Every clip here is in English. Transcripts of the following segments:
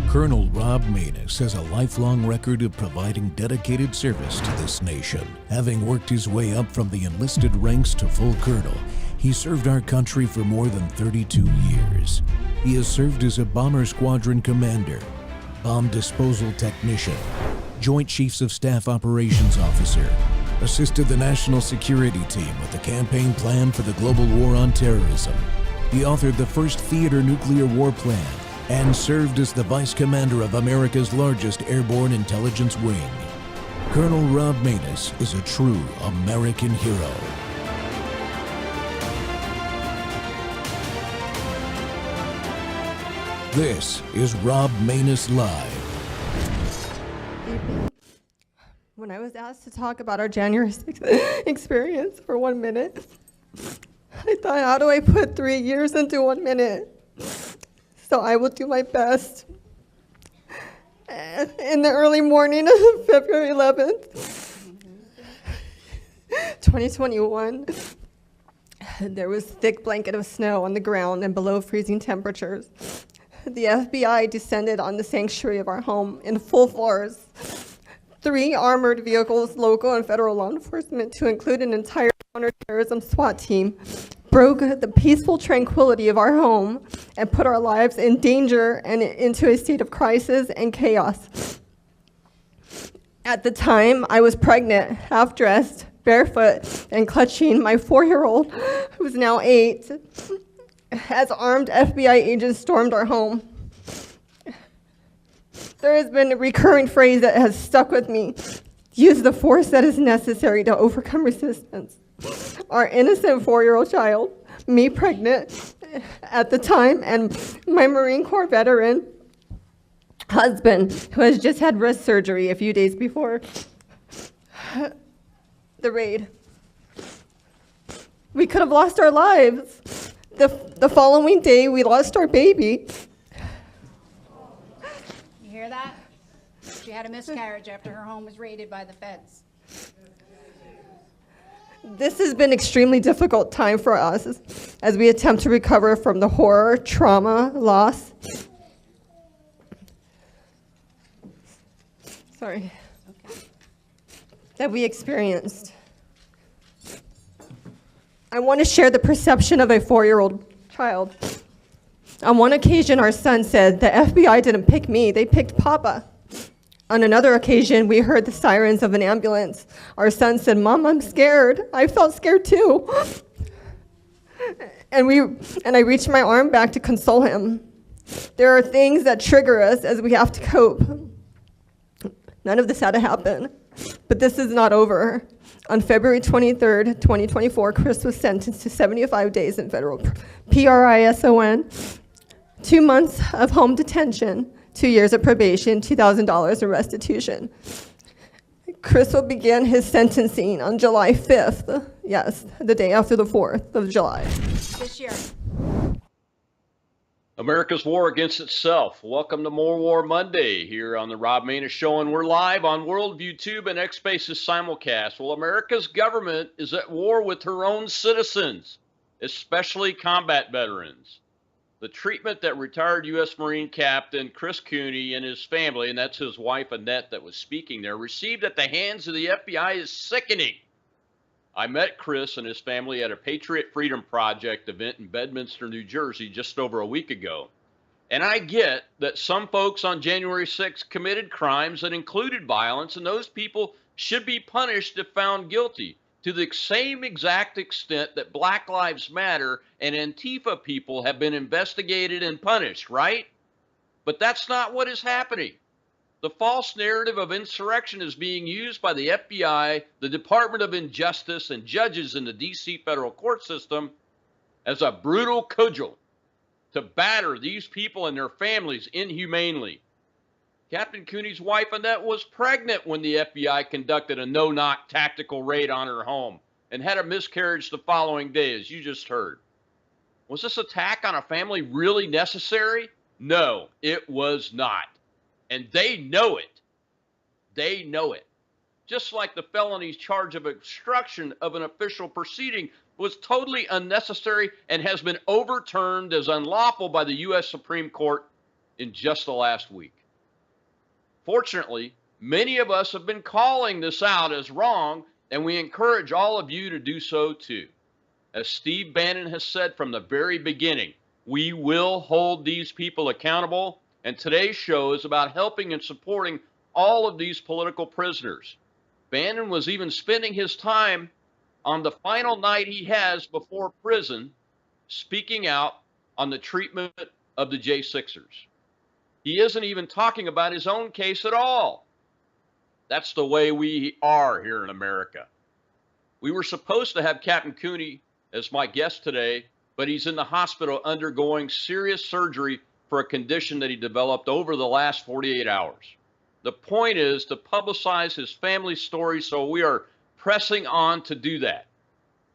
Colonel Rob Maness has a lifelong record of providing dedicated service to this nation. Having worked his way up from the enlisted ranks to full colonel, he served our country for more than 32 years. He has served as a bomber squadron commander, bomb disposal technician, Joint Chiefs of Staff Operations Officer, assisted the National Security Team with the campaign plan for the global war on terrorism. He authored the first theater nuclear war plan and served as the Vice Commander of America's largest airborne intelligence wing. Colonel Rob Maness is a true American hero. This is Rob Maness Live. When I was asked to talk about our January 6th experience for 1 minute, I thought, how do I put 3 years into 1 minute? So I will do my best. In the early morning of February 11th, 2021, there was a thick blanket of snow on the ground and below freezing temperatures. The FBI descended on the sanctuary of our home in full force. 3 armored vehicles, local and federal law enforcement, to include an entire counterterrorism SWAT team, broke the peaceful tranquility of our home and put our lives in danger and into a state of crisis and chaos. At the time, I was pregnant, half-dressed, barefoot, and clutching my 4-year-old, who is now 8, as armed FBI agents stormed our home. There has been a recurring phrase that has stuck with me: use the force that is necessary to overcome resistance. Our innocent 4-year-old child, me pregnant at the time, and my Marine Corps veteran husband, who has just had wrist surgery a few days before the raid. We could have lost our lives. The following day, we lost our baby. You hear that? She had a miscarriage after her home was raided by the feds. This has been an extremely difficult time for us as we attempt to recover from the horror, trauma, loss. That we experienced. I want to share the perception of a 4-year-old child. On one occasion, our son said, "The FBI didn't pick me, they picked Papa." On another occasion, we heard the sirens of an ambulance. Our son said, "Mom, I'm scared. I felt scared too." And I reached my arm back to console him. There are things that trigger us as we have to cope. None of this had to happen, but this is not over. On February 23rd, 2024, Chris was sentenced to 75 days in federal PRISON, 2 months of home detention, 2 years of probation, $2,000 in restitution. Chris will begin his sentencing on July 5th. Yes, the day after the 4th of July. This year. America's war against itself. Welcome to More War Monday here on the Rob Maness Show, and we're live on Worldview Tube and X-Spaces simulcast. Well, America's government is at war with her own citizens, especially combat veterans. The treatment that retired U.S. Marine Captain Chris Cooney and his family, and that's his wife Annette that was speaking there, received at the hands of the FBI is sickening. I met Chris and his family at a Patriot Freedom Project event in Bedminster, New Jersey just over a week ago. And I get that some folks on January 6th committed crimes that included violence, and those people should be punished if found guilty, to the same exact extent that Black Lives Matter and Antifa people have been investigated and punished, right? But that's not what is happening. The false narrative of insurrection is being used by the FBI, the Department of Injustice, and judges in the D.C. federal court system as a brutal cudgel to batter these people and their families inhumanely. Captain Cooney's wife, Annette, was pregnant when the FBI conducted a no-knock tactical raid on her home and had a miscarriage the following day, as you just heard. Was this attack on a family really necessary? No, it was not. And they know it. They know it. Just like the felony charge of obstruction of an official proceeding was totally unnecessary and has been overturned as unlawful by the U.S. Supreme Court in just the last week. Unfortunately, many of us have been calling this out as wrong, and we encourage all of you to do so too. As Steve Bannon has said from the very beginning, we will hold these people accountable, and today's show is about helping and supporting all of these political prisoners. Bannon was even spending his time on the final night he has before prison, speaking out on the treatment of the J6ers. He isn't even talking about his own case at all. That's the way we are here in America. We were supposed to have Captain Cooney as my guest today, but he's in the hospital undergoing serious surgery for a condition that he developed over the last 48 hours. The point is to publicize his family's story, so we are pressing on to do that.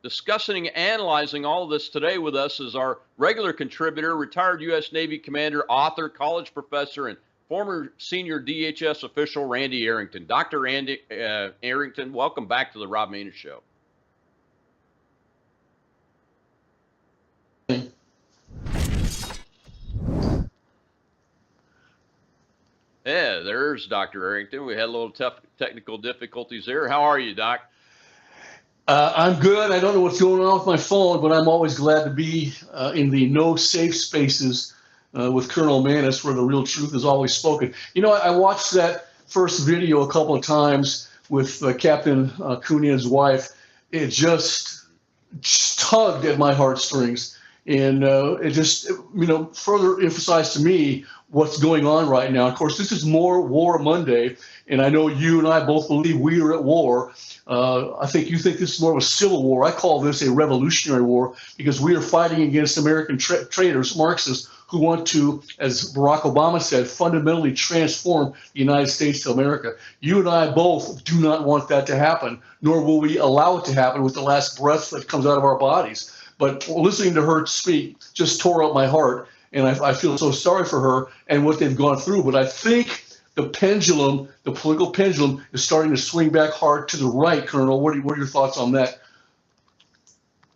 Discussing and analyzing all of this today with us is our regular contributor, retired U.S. Navy commander, author, college professor, and former senior DHS official, Randy Arrington. Dr. Randy Arrington, welcome back to the Rob Maness Show. Yeah, there's Dr. Arrington. We had a little tough technical difficulties there. How are you, Doc? I'm good. I don't know what's going on with my phone, but I'm always glad to be in the no safe spaces with Colonel Maness, where the real truth is always spoken. You know, I watched that first video a couple of times with Captain Cooney and his wife. It just tugged at my heartstrings. And it just, further emphasized to me what's going on right now. Of course, this is more War Monday, and I know you and I both believe we are at war. I think you think this is more of a civil war. I call this a revolutionary war because we are fighting against American traitors, Marxists, who want to, as Barack Obama said, fundamentally transform the United States of America. You and I both do not want that to happen, nor will we allow it to happen with the last breath that comes out of our bodies. But listening to her speak just tore up my heart, and I feel so sorry for her and what they've gone through. But I think the pendulum, the political pendulum, is starting to swing back hard to the right, Colonel. What are your thoughts on that?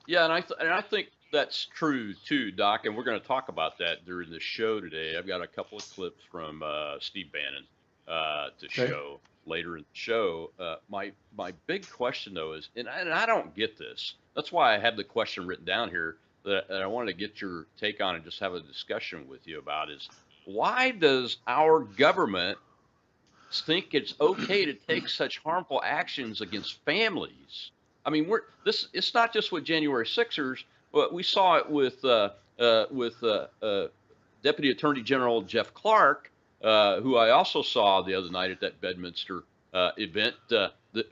Yeah, and I think that's true too, Doc. And we're going to talk about that during the show today. I've got a couple of clips from Steve Bannon to show later in the show. My big question though is, and I don't get this. That's why I have the question written down here that I wanted to get your take on and just have a discussion with you about is, why does our government think it's okay to take such harmful actions against families? I mean, it's not just with January 6ers, but we saw it with Deputy Attorney General Jeff Clark, who I also saw the other night at that Bedminster event,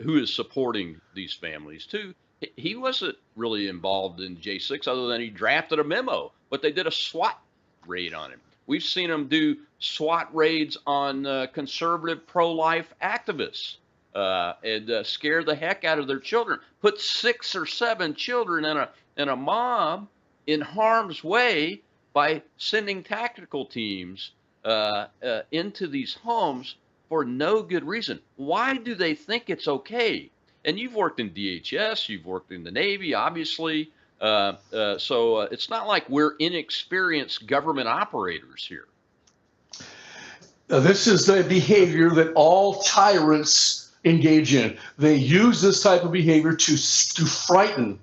who is supporting these families too. He wasn't really involved in J6 other than he drafted a memo, but they did a SWAT raid on him. We've seen them do SWAT raids on conservative pro-life activists and scare the heck out of their children, put 6 or 7 children in a mob in harm's way by sending tactical teams into these homes for no good reason. Why do they think it's okay? And you've worked in DHS, you've worked in the Navy, obviously. So it's not like we're inexperienced government operators here. This is the behavior that all tyrants engage in. They use this type of behavior to frighten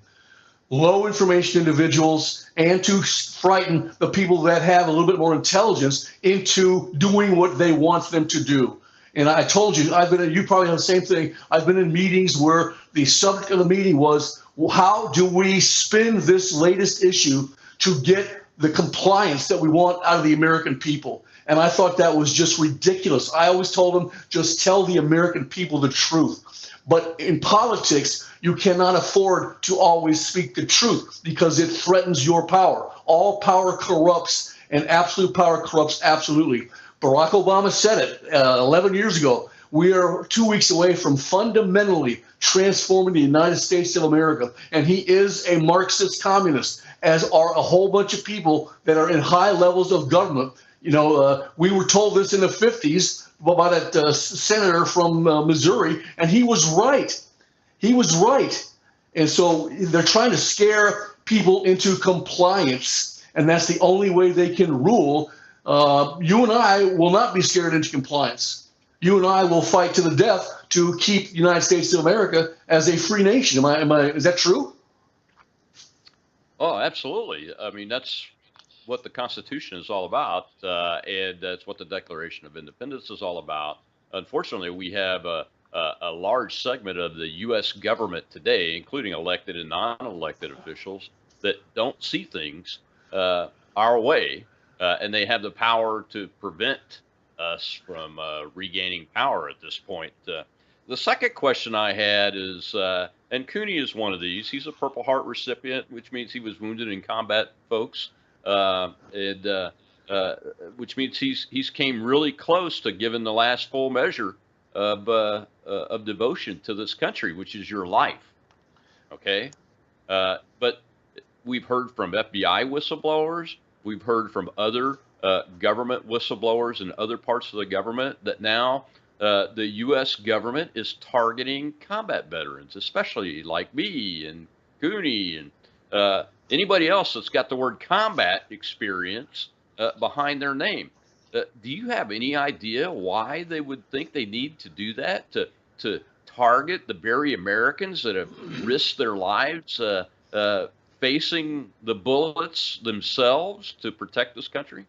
low information individuals and to frighten the people that have a little bit more intelligence into doing what they want them to do. And I told you, you probably know the same thing. I've been in meetings where the subject of the meeting was, how do we spin this latest issue to get the compliance that we want out of the American people? And I thought that was just ridiculous. I always told them, just tell the American people the truth. But in politics, you cannot afford to always speak the truth because it threatens your power. All power corrupts, and absolute power corrupts absolutely. Barack Obama said it 11 years ago. We are 2 weeks away from fundamentally transforming the United States of America. And he is a Marxist communist, as are a whole bunch of people that are in high levels of government. We were told this in the 50s by that senator from Missouri, and he was right. He was right. And so they're trying to scare people into compliance, and that's the only way they can rule. You and I will not be scared into compliance. you and I will fight to the death to keep the United States of America as a free nation. Is that true? Oh, absolutely. I mean, that's what the Constitution is all about, and that's what the Declaration of Independence is all about. Unfortunately, we have a large segment of the U.S. government today, including elected and non-elected officials, that don't see things our way, and they have the power to prevent us from regaining power at this point. The second question I had is, and Cooney is one of these. He's a Purple Heart recipient, which means he was wounded in combat, folks, and which means he's came really close to giving the last full measure of devotion to this country, which is your life. Okay, but we've heard from FBI whistleblowers. We've heard from other government whistleblowers in other parts of the government that now the U.S. government is targeting combat veterans, especially like me and Cooney and anybody else that's got the word combat experience behind their name. Do you have any idea why they would think they need to do that, to target the very Americans that have risked their lives facing the bullets themselves to protect this country?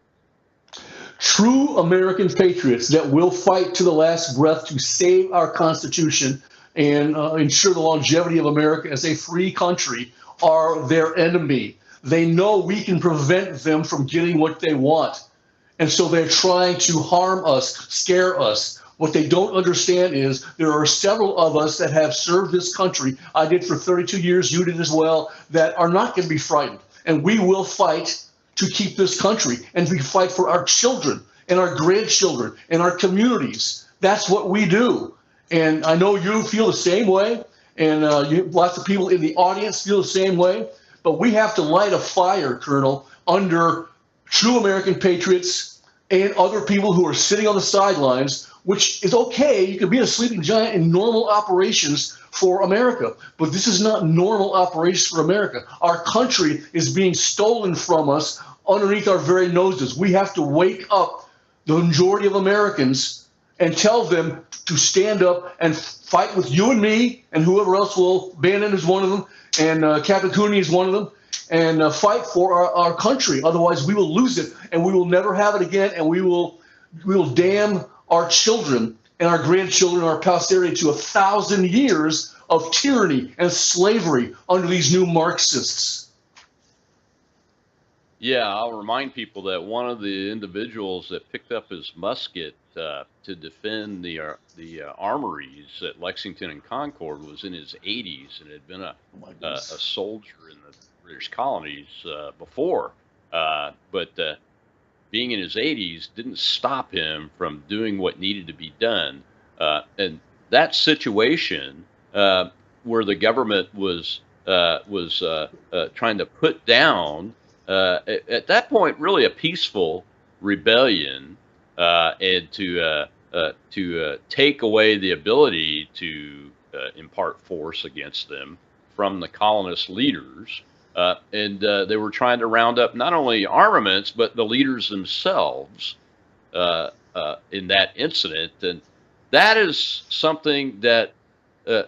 True American patriots that will fight to the last breath to save our Constitution and ensure the longevity of America as a free country are their enemy. They know we can prevent them from getting what they want. And so they're trying to harm us, scare us. What they don't understand is there are several of us that have served this country. I did for 32 years, you did as well, that are not going to be frightened. And we will fight to keep this country, and we fight for our children and our grandchildren and our communities. That's what we do. And I know you feel the same way, and lots of people in the audience feel the same way. But we have to light a fire, Colonel, under true American patriots and other people who are sitting on the sidelines, which is okay. You can be a sleeping giant in normal operations for America, but this is not normal operations for America. Our country is being stolen from us underneath our very noses. We have to wake up the majority of Americans and tell them to stand up and fight with you and me and whoever else will. Bannon is one of them, and Captain Cooney is one of them, and fight for our country. Otherwise, we will lose it, and we will never have it again, and we will damn our children and our grandchildren and our posterity to 1,000 years of tyranny and slavery under these new Marxists. Yeah, I'll remind people that one of the individuals that picked up his musket to defend the armories at Lexington and Concord was in his 80s and had been a soldier in the British colonies before. But being in his 80s didn't stop him from doing what needed to be done. And that situation where the government was trying to put down, at that point, really a peaceful rebellion, and to take away the ability to impart force against them from the colonist leaders. And they were trying to round up not only armaments, but the leaders themselves in that incident. And that is something that, the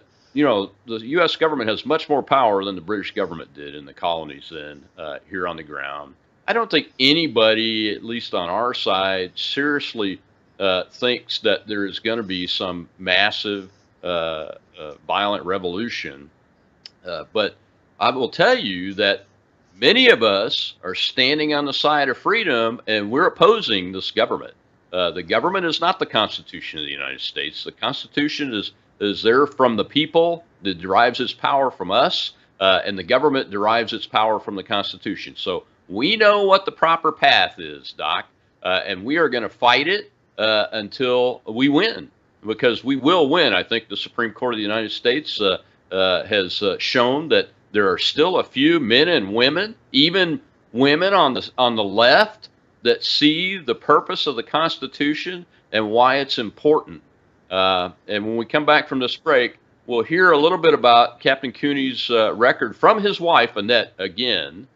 U.S. government has much more power than the British government did in the colonies then here on the ground. I don't think anybody, at least on our side, seriously thinks that there is going to be some massive violent revolution. But I will tell you that many of us are standing on the side of freedom, and we're opposing this government. The government is not the Constitution of the United States. The Constitution is there from the people, that derives its power from us, and the government derives its power from the Constitution. So we know what the proper path is, Doc, and we are going to fight it until we win, because we will win. I think the Supreme Court of the United States has shown that there are still a few men and women, even women on the left, that see the purpose of the Constitution and why it's important. And when we come back from this break, we'll hear a little bit about Captain Cooney's record from his wife, Annette, again,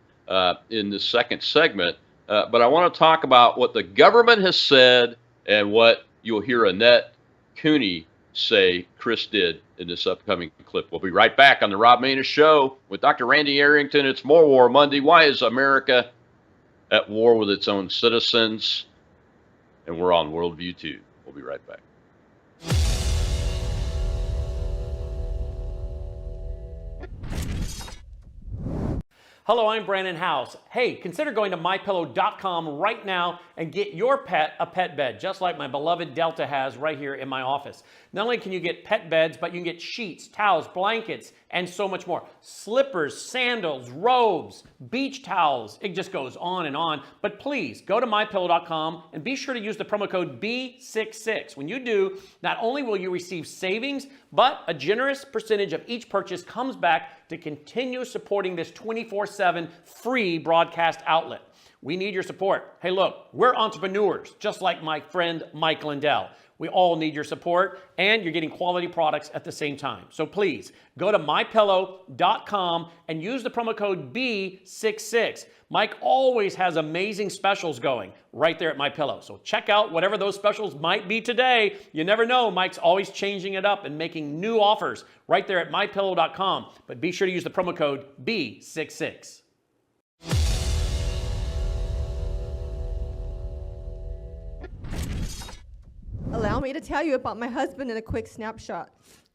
in the second segment. But I want to talk about what the government has said and what you'll hear Annette Cooney say Chris did in this upcoming clip. We'll be right back on the Rob Maness Show with Dr. Randy Arrington. It's More War Monday. Why is America at war with its own citizens? And we're on Worldview 2. We'll be right back. Hello, I'm Brandon House. Hey, consider going to mypillow.com right now and get your pet a pet bed, just like my beloved Delta has right here in my office. Not only can you get pet beds, but you can get sheets, towels, blankets, and so much more. Slippers, sandals, robes, beach towels. It just goes on and on. But please go to mypillow.com and be sure to use the promo code B66. When you do, not only will you receive savings, but a generous percentage of each purchase comes back to continue supporting this 24/7 free broadcast outlet. We need your support. Hey, look, we're entrepreneurs, just like my friend Mike Lindell. We all need your support, and you're getting quality products at the same time. So please, go to mypillow.com and use the promo code B66. Mike always has amazing specials going right there at MyPillow. So check out whatever those specials might be today. You never know, Mike's always changing it up and making new offers right there at mypillow.com. But be sure to use the promo code B66. Allow me to tell you about my husband in a quick snapshot.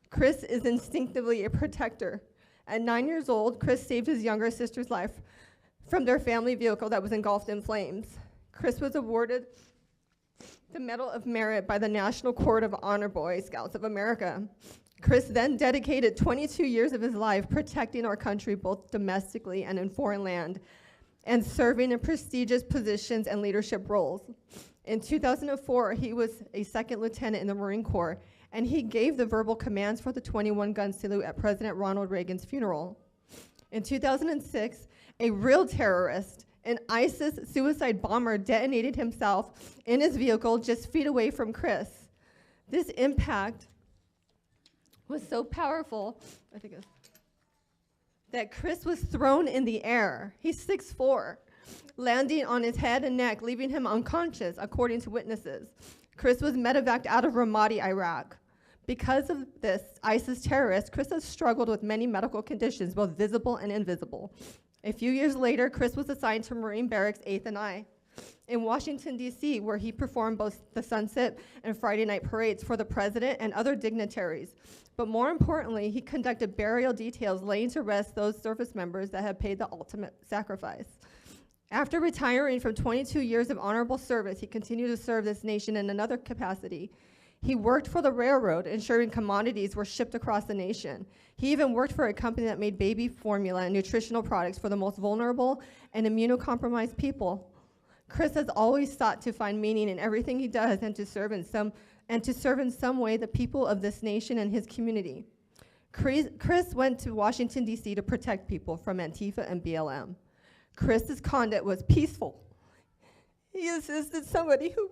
Chris is instinctively a protector. At 9 years old, Chris saved his younger sister's life from their family vehicle that was engulfed in flames. Chris was awarded the Medal of Merit by the National Court of Honor Boy Scouts of America. Chris then dedicated 22 years of his life protecting our country both domestically and in foreign land, and serving in prestigious positions and leadership roles. In 2004, he was a second lieutenant in the Marine Corps, and he gave the verbal commands for the 21-gun salute at President Ronald Reagan's funeral. In 2006, a real terrorist, an ISIS suicide bomber, detonated himself in his vehicle just feet away from Chris. This impact was so powerful, that Chris was thrown in the air. He's 6'4", landing on his head and neck, leaving him unconscious, according to witnesses. Chris was medevaced out of Ramadi, Iraq. Because of this ISIS terrorist, Chris has struggled with many medical conditions, both visible and invisible. A few years later, Chris was assigned to Marine Barracks 8th and I in Washington, D.C., where he performed both the sunset and Friday night parades for the president and other dignitaries. But more importantly, he conducted burial details laying to rest those service members that had paid the ultimate sacrifice. After retiring from 22 years of honorable service, he continued to serve this nation in another capacity. He worked for the railroad, ensuring commodities were shipped across the nation. He even worked for a company that made baby formula and nutritional products for the most vulnerable and immunocompromised people. Chris has always sought to find meaning in everything he does and to serve in some way the people of this nation and his community. Chris went to Washington, D.C. to protect people from Antifa and BLM. Chris's conduct was peaceful. He assisted somebody who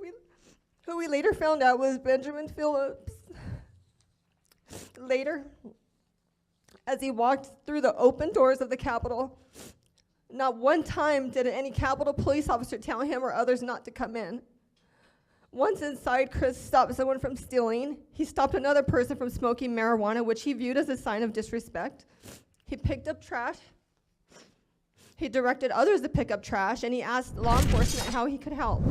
we later found out was Benjamin Phillips. Later, as he walked through the open doors of the Capitol, not one time did any Capitol police officer tell him or others not to come in. Once inside, Chris stopped someone from stealing. He stopped another person from smoking marijuana, which he viewed as a sign of disrespect. He picked up trash. He directed others to pick up trash, and he asked law enforcement how he could help.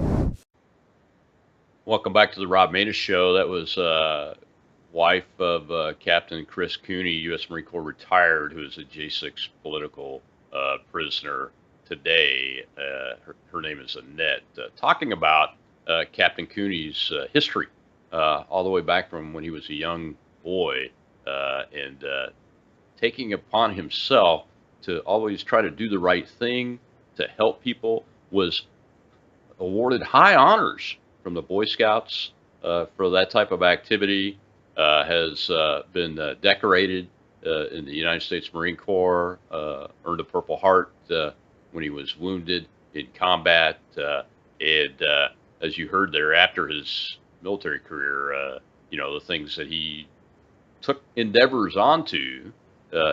Welcome back to the Rob Maness Show. That was wife of Captain Chris Cooney, U.S. Marine Corps retired, who is a J6 political prisoner today. Her name is Annette. Talking about Captain Cooney's history, all the way back from when he was a young boy, and taking upon himself to always try to do the right thing, to help people, was awarded high honors from the Boy Scouts for that type of activity, has been decorated in the United States Marine Corps, earned a Purple Heart when he was wounded in combat, and as you heard there, after his military career, the things that he took endeavors onto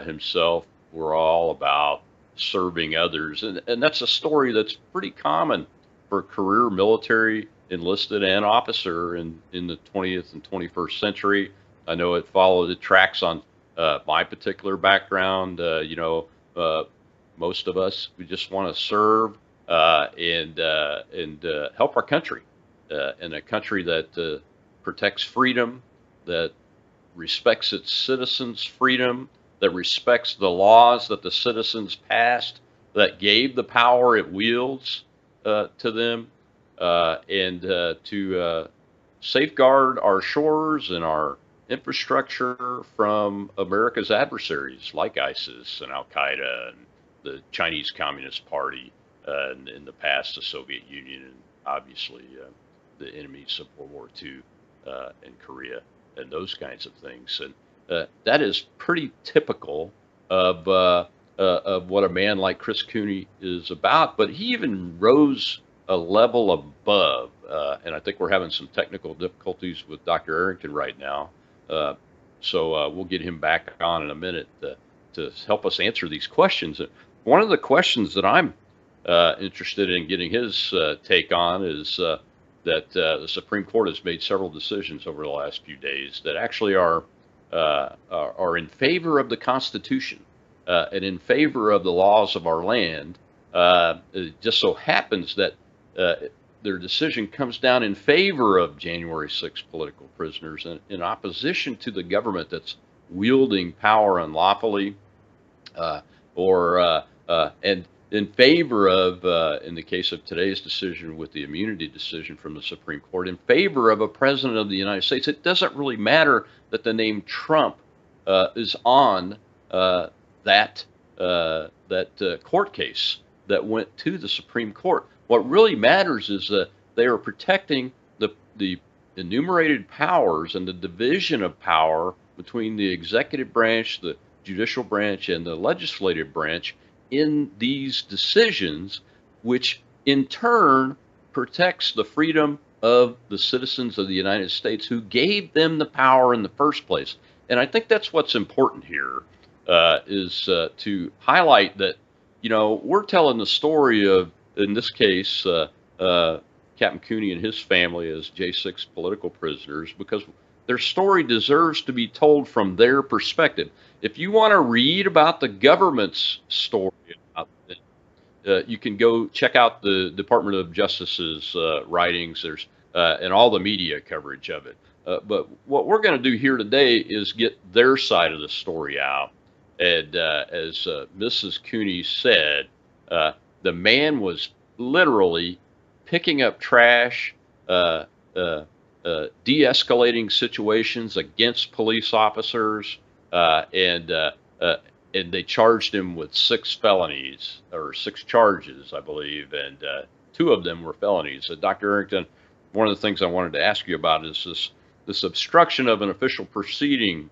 himself were all about serving others. And that's a story that's pretty common for career military enlisted and officer in the 20th and 21st century. I know it tracks on my particular background. Most of us, we just want to serve and help our country, in a country that protects freedom, that respects its citizens' freedom, that respects the laws that the citizens passed, that gave the power it wields to them, and to safeguard our shores and our infrastructure from America's adversaries like ISIS and Al Qaeda and the Chinese Communist Party, and in the past the Soviet Union, and obviously the enemies of World War II and Korea and those kinds of things. And that is pretty typical of what a man like Chris Cooney is about. But he even rose a level above, and I think we're having some technical difficulties with Dr. Arrington right now. So we'll get him back on in a minute to help us answer these questions. One of the questions that I'm interested in getting his take on is that the Supreme Court has made several decisions over the last few days that actually are in favor of the Constitution and in favor of the laws of our land. It just so happens that their decision comes down in favor of January 6 political prisoners and in opposition to the government that's wielding power unlawfully, and in favor of, in the case of today's decision with the immunity decision from the Supreme Court, in favor of a president of the United States. It doesn't really matter that the name Trump is on that court case that went to the Supreme Court. What really matters is that they are protecting the enumerated powers and the division of power between the executive branch, the judicial branch, and the legislative branch in these decisions, which in turn protects the freedom of the citizens of the United States who gave them the power in the first place. And I think that's what's important here, is to highlight that, we're telling the story of, in this case, Captain Cooney and his family as J6 political prisoners, because their story deserves to be told from their perspective. If you want to read about the government's story about it, you can go check out the Department of Justice's writings. There's and all the media coverage of it. But what we're going to do here today is get their side of the story out. And as Mrs. Cooney said, the man was literally picking up trash, de-escalating situations against police officers, and they charged him with 6 felonies, or 6 charges, I believe, and 2 of them were felonies. Dr. Arrington, one of the things I wanted to ask you about is this obstruction of an official proceeding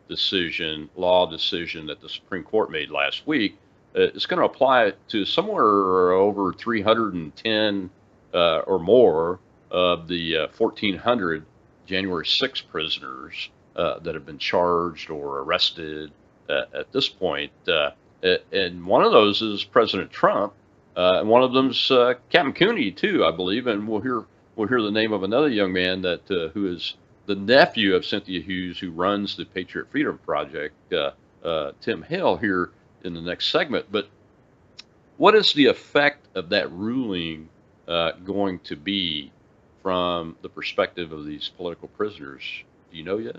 law decision that the Supreme Court made last week. It's going to apply to somewhere over 310 or more of the 1,400 January 6 prisoners that have been charged or arrested at this point. And one of those is President Trump, and one of them's Captain Cooney too, I believe. And we'll hear the name of another young man that who is the nephew of Cynthia Hughes, who runs the Patriot Freedom Project, Tim Hale, here in the next segment. But what is the effect of that ruling going to be from the perspective of these political prisoners? Do you know yet?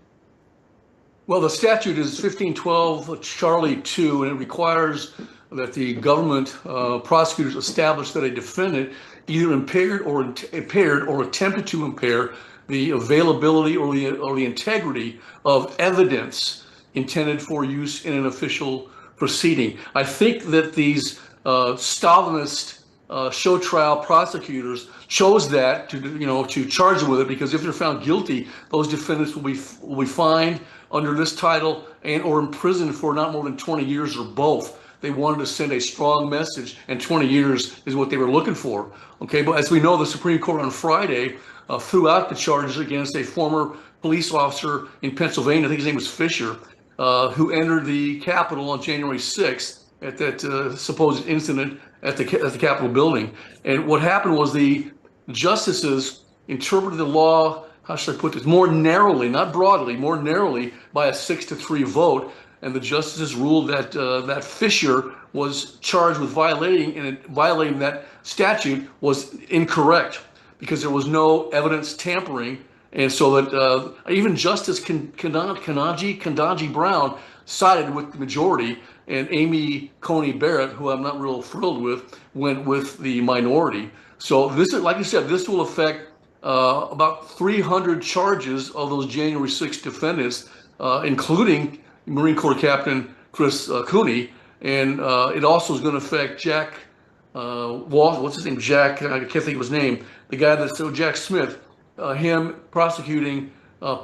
Well, the statute is 1512 Charlie 2, and it requires that the government prosecutors establish that a defendant either impaired or attempted to impair the availability or the integrity of evidence intended for use in an official proceeding. I think that these Stalinist show trial prosecutors chose that to charge them with it, because if they're found guilty, those defendants will be fined under this title and or imprisoned for not more than 20 years or both. They wanted to send a strong message, and 20 years is what they were looking for. Okay, but as we know, the Supreme Court on Friday threw out the charges against a former police officer in Pennsylvania, I think his name was Fisher, who entered the Capitol on January 6th at that supposed incident at the Capitol building. And what happened was the justices interpreted the law, how should I put this, more narrowly, not broadly, more narrowly by a 6-3 vote. And the justices ruled that that Fisher was charged with violating that statute was incorrect because there was no evidence tampering. And so that even Justice Ketanji Brown sided with the majority, and Amy Coney Barrett, who I'm not real thrilled with, went with the minority. So this is, like you said, this will affect about 300 charges of those January 6th defendants, including Marine Corps Captain Chris Cooney, and it also is going to affect Jack what's his name? Jack, I can't think of his name. The guy Jack Smith, him prosecuting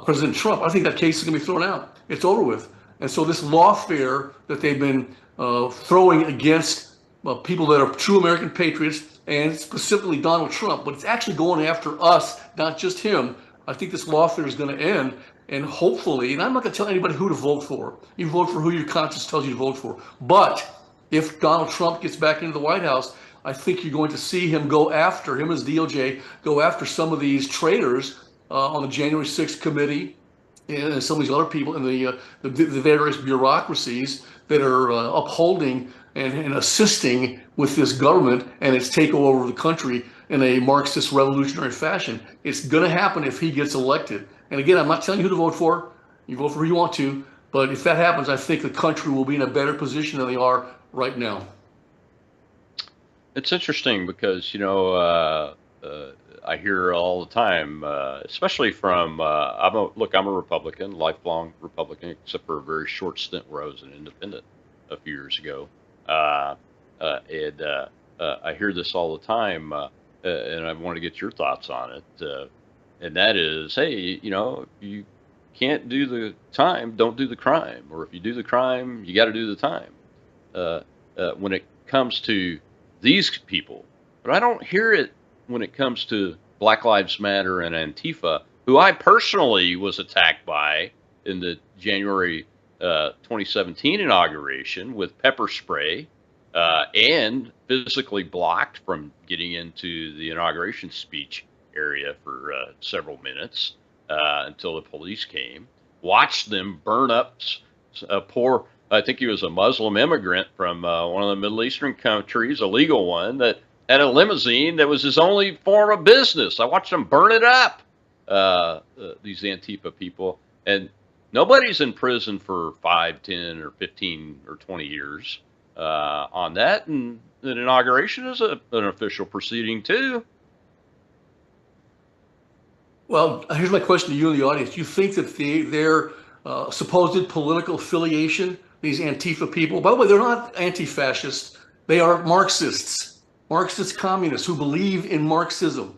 President Trump. I think that case is going to be thrown out. It's over with. And so this lawfare that they've been throwing against people that are true American patriots, and specifically Donald Trump, but it's actually going after us, not just him. I think this lawfare is going to end, and hopefully, and I'm not going to tell anybody who to vote for. You vote for who your conscience tells you to vote for. But if Donald Trump gets back into the White House, I think you're going to see him go after, him as DOJ, go after some of these traitors on the January 6th committee and some of these other people in the various bureaucracies that are upholding and assisting with this government and its takeover of the country in a Marxist revolutionary fashion. It's going to happen if he gets elected. And again, I'm not telling you who to vote for. You vote for who you want to. But if that happens, I think the country will be in a better position than they are right now. It's interesting because, I hear all the time, especially from, I'm a Republican, lifelong Republican, except for a very short stint where I was an independent a few years ago. And I hear this all the time, and I want to get your thoughts on it. And that is, hey, if you can't do the time, don't do the crime. Or if you do the crime, you got to do the time. When it comes to these people, but I don't hear it when it comes to Black Lives Matter and Antifa, who I personally was attacked by in the January 2017 inauguration with pepper spray and physically blocked from getting into the inauguration speech area for several minutes until the police came. Watched them burn up a poor, I think he was a Muslim immigrant from one of the Middle Eastern countries, a legal one, that had a limousine that was his only form of business. I watched them burn it up, these Antifa people. And nobody's in prison for 5, 10, or 15 or 20 years on that. And an inauguration is an official proceeding, too. Well, here's my question to you in the audience. Do you think that their supposed political affiliation, these Antifa people, by the way, they're not anti-fascists. They are Marxists, Marxist communists who believe in Marxism.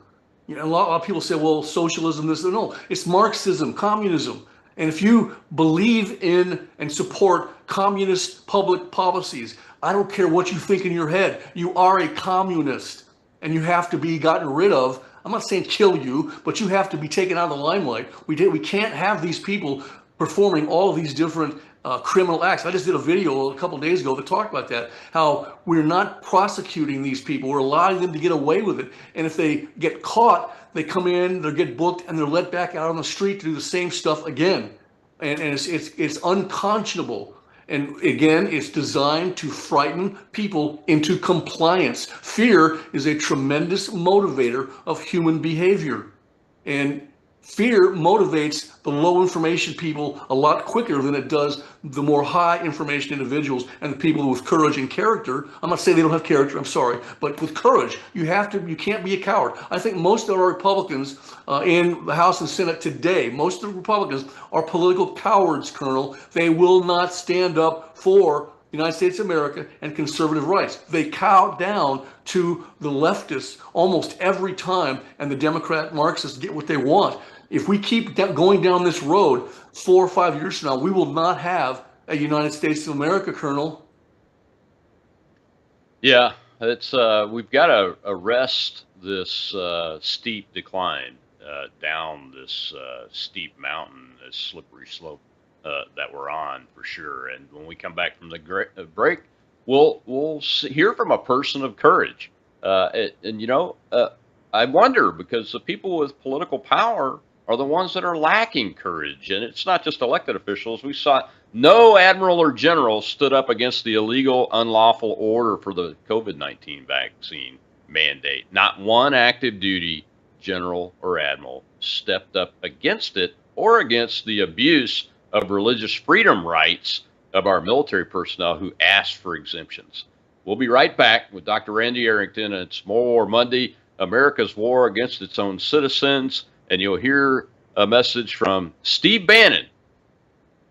A lot of people say, well, socialism, this, no, it's Marxism, communism. And if you believe in and support communist public policies, I don't care what you think in your head, you are a communist and you have to be gotten rid of. I'm not saying kill you, but you have to be taken out of the limelight. We can't have these people performing all of these different criminal acts. I just did a video a couple of days ago that talked about that, how we're not prosecuting these people. We're allowing them to get away with it. And if they get caught, they come in, they get booked, and they're let back out on the street to do the same stuff again. And it's unconscionable. And again, it's designed to frighten people into compliance. Fear is a tremendous motivator of human behavior. And fear motivates the low information people a lot quicker than it does the more high information individuals and the people with courage and character. I'm not saying they don't have character, I'm sorry, but with courage, you can't be a coward. I think most of our Republicans in the House and Senate today, most of the Republicans are political cowards, Colonel. They will not stand up for the United States of America and conservative rights. They cow down to the leftists almost every time, and the Democrat Marxists get what they want. If we keep going down this road 4 or 5 years from now, we will not have a United States of America, Colonel. Yeah, it's we've got to arrest this steep decline down this steep mountain, this slippery slope that we're on for sure. And when we come back from the break, we'll hear from a person of courage. I wonder, because the people with political power are the ones that are lacking courage. And it's not just elected officials. We saw no admiral or general stood up against the illegal, unlawful order for the COVID-19 vaccine mandate. Not one active duty general or admiral stepped up against it or against the abuse of religious freedom rights of our military personnel who asked for exemptions. We'll be right back with Dr. Randy Arrington. It's More War Monday, America's war against its own citizens. And you'll hear a message from Steve Bannon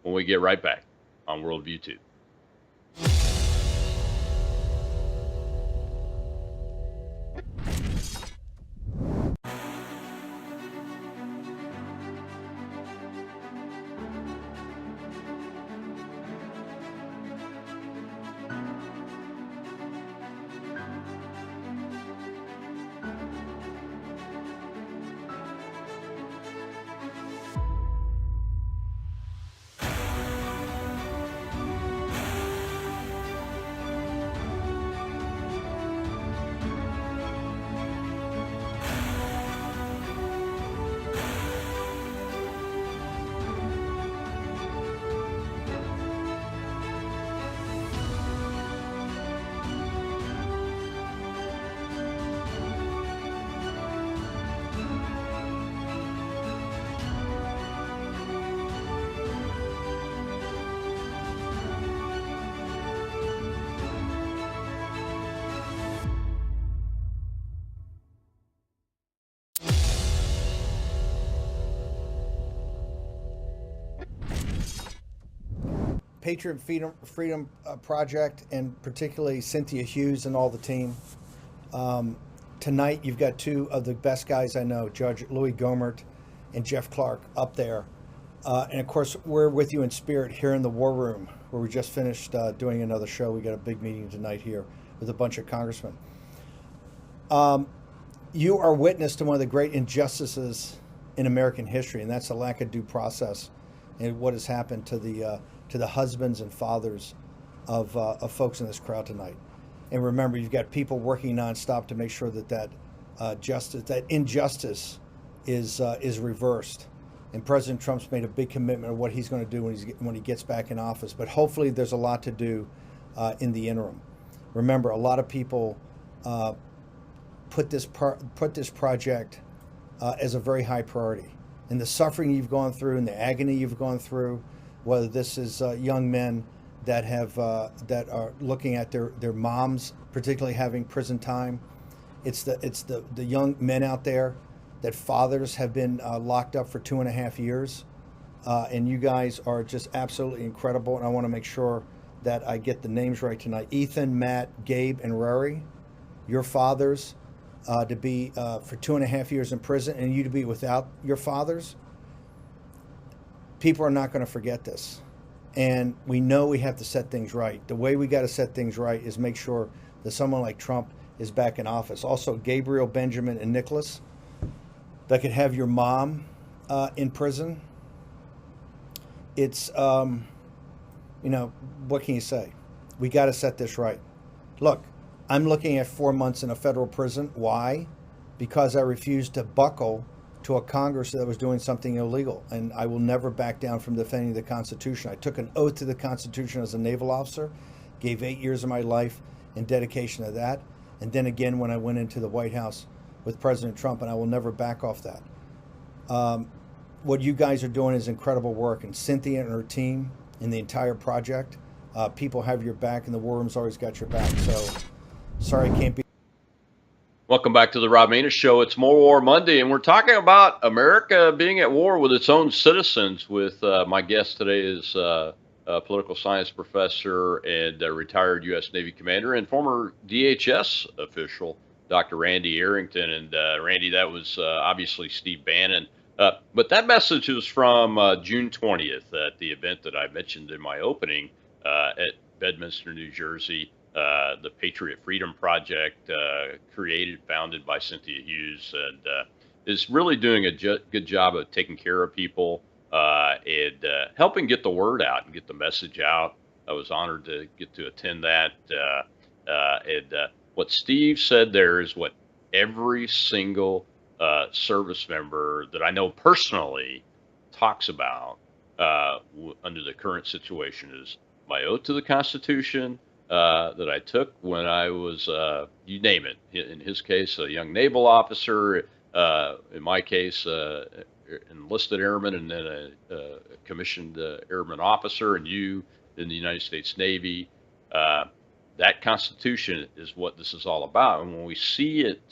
when we get right back on Worldview 2. Patriot Freedom Project, and particularly Cynthia Hughes and all the team. Tonight, you've got two of the best guys I know, Judge Louis Gohmert and Jeff Clark, up there. And of course, we're with you in spirit here in the War Room, where we just finished doing another show. We got a big meeting tonight here with a bunch of congressmen. You are witness to one of the great injustices in American history, and that's the lack of due process and what has happened to the husbands and fathers of folks in this crowd tonight. And remember, you've got people working nonstop to make sure that injustice is reversed. And President Trump's made a big commitment of what he's going to do when he gets back in office. But hopefully, there's a lot to do in the interim. Remember, a lot of people put this project as a very high priority. And the suffering you've gone through and the agony you've gone through, whether this is young men that are looking at their moms, particularly having prison time. It's the young men out there that fathers have been locked up for 2.5 years. And you guys are just absolutely incredible. And I want to make sure that I get the names right tonight. Ethan, Matt, Gabe, and Rory, your fathers to be for 2.5 years in prison, and you to be without your fathers. People are not going to forget this. And we know we have to set things right. The way we got to set things right is make sure that someone like Trump is back in office. Also, Gabriel, Benjamin, and Nicholas, that could have your mom in prison. It's, what can you say? We got to set this right. Look, I'm looking at 4 months in a federal prison. Why? Because I refused to buckle to a Congress that was doing something illegal. And I will never back down from defending the Constitution. I took an oath to the Constitution as a naval officer, gave 8 years of my life in dedication to that. And then again, when I went into the White House with President Trump, and I will never back off that. What you guys are doing is incredible work. And Cynthia and her team and the entire project, people have your back, and the War Room's always got your back. So sorry I can't be. Welcome back to the Rob Maness Show. It's More War Monday, and we're talking about America being at war with its own citizens. With my guest today is a political science professor and a retired U.S. Navy commander and former DHS official, Dr. Randy Arrington. And Randy, that was obviously Steve Bannon. But that message is from June 20th at the event that I mentioned in my opening at Bedminster, New Jersey. The Patriot Freedom Project, founded by Cynthia Hughes, and is really doing a good job of taking care of people and helping get the word out and get the message out. I was honored to get to attend that. And what Steve said there is what every single service member that I know personally talks about under the current situation is my oath to the Constitution that I took when I was, you name it. In his case, a young naval officer. In my case, enlisted airman, and then a commissioned airman officer, and you in the United States Navy. That Constitution is what this is all about. And when we see it,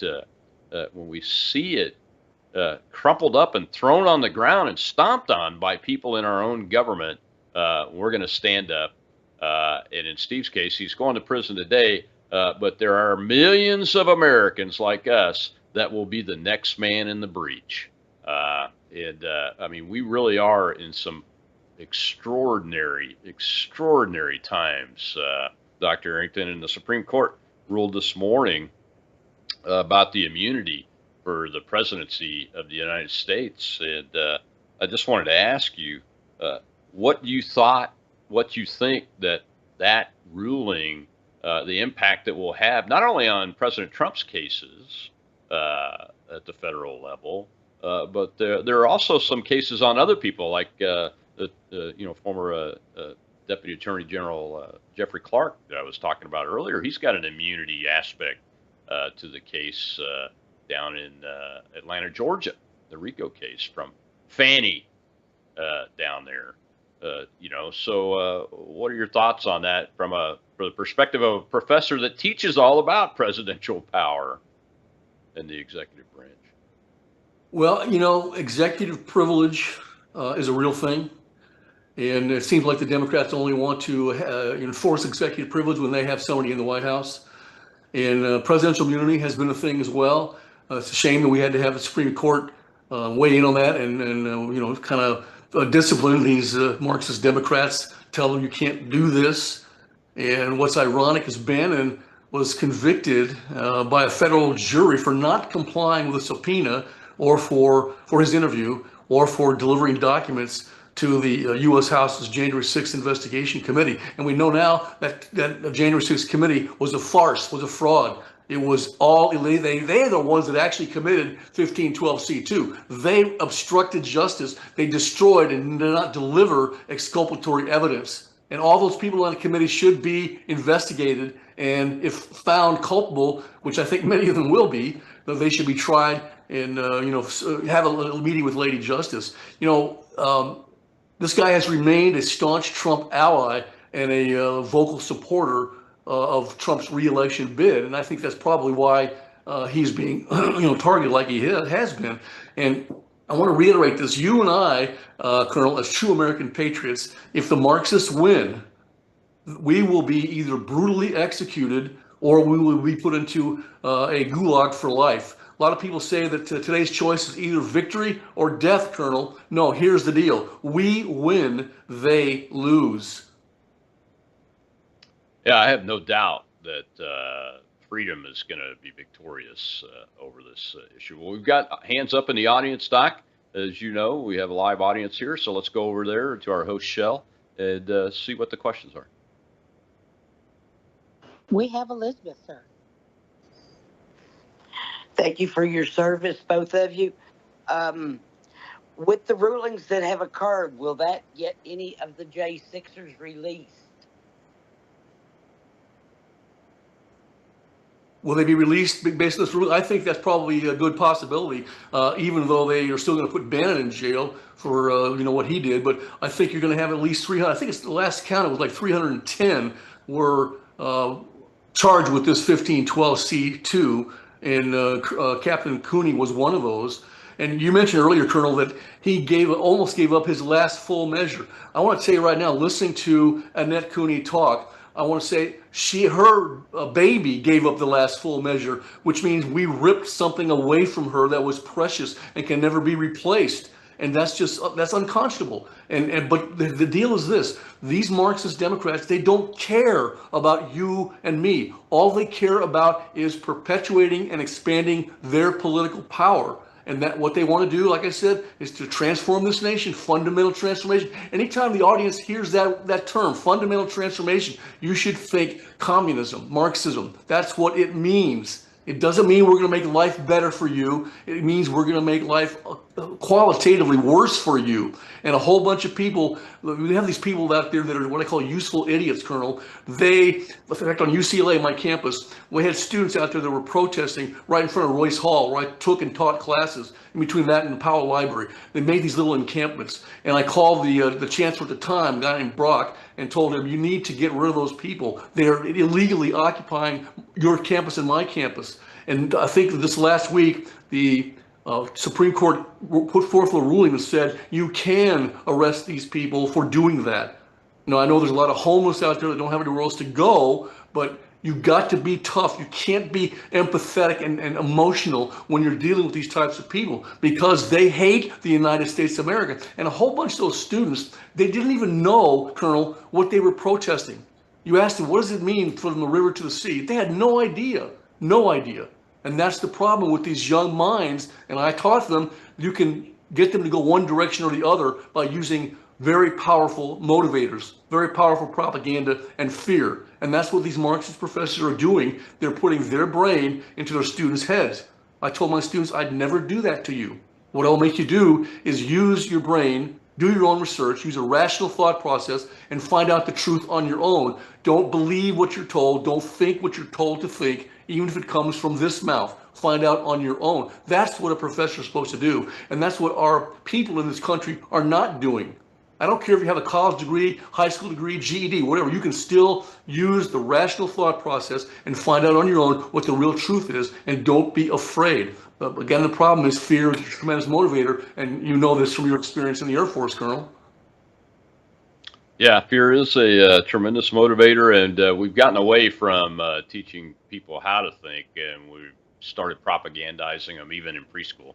crumpled up and thrown on the ground and stomped on by people in our own government, we're going to stand up. And in Steve's case, he's going to prison today, but there are millions of Americans like us that will be the next man in the breach. I mean, we really are in some extraordinary times. Dr. Arrington, and the Supreme Court ruled this morning about the immunity for the presidency of the United States. And I just wanted to ask you what you think that ruling, the impact that will have not only on President Trump's cases at the federal level, but there are also some cases on other people, like former Deputy Attorney General Jeffrey Clark that I was talking about earlier. He's got an immunity aspect to the case down in Atlanta, Georgia, the RICO case from Fannie down there. So what are your thoughts on that from the perspective of a professor that teaches all about presidential power and the executive branch? Well, executive privilege is a real thing. And it seems like the Democrats only want to enforce executive privilege when they have somebody in the White House. And presidential immunity has been a thing as well. It's a shame that we had to have the Supreme Court weigh in on that and kind of discipline these Marxist Democrats, tell them you can't do this. And what's ironic is Bannon was convicted by a federal jury for not complying with a subpoena or for his interview or for delivering documents to the U.S. House's January 6th investigation committee. And we know now that January 6th committee was a farce, was a fraud. It was all, they're the ones that actually committed 1512C2. They obstructed justice. They destroyed and did not deliver exculpatory evidence. And all those people on the committee should be investigated. And if found culpable, which I think many of them will be, they should be tried and, have a little meeting with Lady Justice. This guy has remained a staunch Trump ally and a vocal supporter of Trump's reelection bid. And I think that's probably why he's being targeted like he has been. And I want to reiterate this. You and I, Colonel, as true American patriots, if the Marxists win, we will be either brutally executed or we will be put into a gulag for life. A lot of people say that today's choice is either victory or death, Colonel. No, here's the deal. We win, they lose. Yeah, I have no doubt that freedom is going to be victorious over this issue. Well, we've got hands up in the audience, Doc. As you know, we have a live audience here, so let's go over there to our host, Shell, and see what the questions are. We have Elizabeth, sir. Thank you for your service, both of you. With the rulings that have occurred, will that get any of the J6ers released? Will they be released based on this rule? I think that's probably a good possibility, even though they are still going to put Bannon in jail for what he did. But I think you're going to have at least 300. I think it's the last count. It was like 310 were charged with this 1512C2. And Captain Cooney was one of those. And you mentioned earlier, Colonel, that he almost gave up his last full measure. I want to tell you right now, listening to Annette Cooney talk, I want to say her baby gave up the last full measure, which means we ripped something away from her that was precious and can never be replaced. And that's unconscionable. But the deal is this: these Marxist Democrats, they don't care about you and me. All they care about is perpetuating and expanding their political power. And that what they want to do, like I said, is to transform this nation, fundamental transformation. Anytime the audience hears that term, fundamental transformation, you should think communism, Marxism. That's what it means. It doesn't mean we're going to make life better for you. It means we're going to make life qualitatively worse for you. And a whole bunch of people, we have these people out there that are what I call useful idiots, Colonel. In fact, on UCLA, my campus, we had students out there that were protesting right in front of Royce Hall, where I took and taught classes, in between that and the Powell Library. They made these little encampments. And I called the chancellor at the time, a guy named Brock, and told him, you need to get rid of those people. They're illegally occupying your campus and my campus. And I think that this last week, the Supreme Court put forth a ruling that said you can arrest these people for doing that. Now, I know there's a lot of homeless out there that don't have anywhere else to go, but you've got to be tough. You can't be empathetic and emotional when you're dealing with these types of people, because they hate the United States of America. And a whole bunch of those students, they didn't even know, Colonel, what they were protesting. You asked them, what does it mean from the river to the sea? They had no idea, no idea. And that's the problem with these young minds. And I taught them, you can get them to go one direction or the other by using very powerful motivators, very powerful propaganda and fear. And that's what these Marxist professors are doing. They're putting their brain into their students' heads. I told my students, I'd never do that to you. What I'll make you do is use your brain, do your own research, use a rational thought process, and find out the truth on your own. Don't believe what you're told. Don't think what you're told to think, even if it comes from this mouth. Find out on your own. That's what a professor is supposed to do. And that's what our people in this country are not doing. I don't care if you have a college degree, high school degree, GED, whatever. You can still use the rational thought process and find out on your own what the real truth is, and don't be afraid. But again, the problem is fear is a tremendous motivator, and you know this from your experience in the Air Force, Colonel. Yeah, fear is a tremendous motivator, and we've gotten away from teaching people how to think, and we've started propagandizing them even in preschool.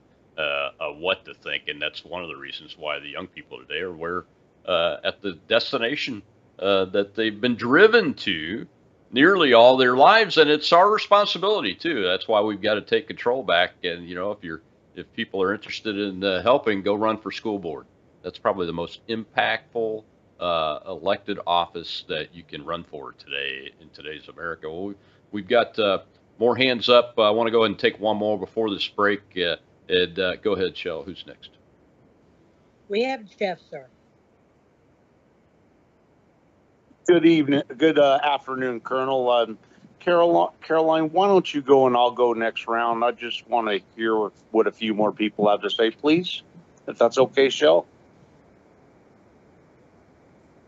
What to think, and that's one of the reasons why the young people today are where at the destination that they've been driven to nearly all their lives, and it's our responsibility too. That's why we've got to take control back. And you know, if people are interested in helping, go run for school board. That's probably the most impactful elected office that you can run for today in today's America. Well, we've got more hands up. I want to go ahead and take one more before this break. And go ahead, Shell. Who's next? We have Jeff, sir. Good evening. Good afternoon, Colonel. Caroline, why don't you go and I'll go next round? I just want to hear what a few more people have to say, please, if that's okay, Shell.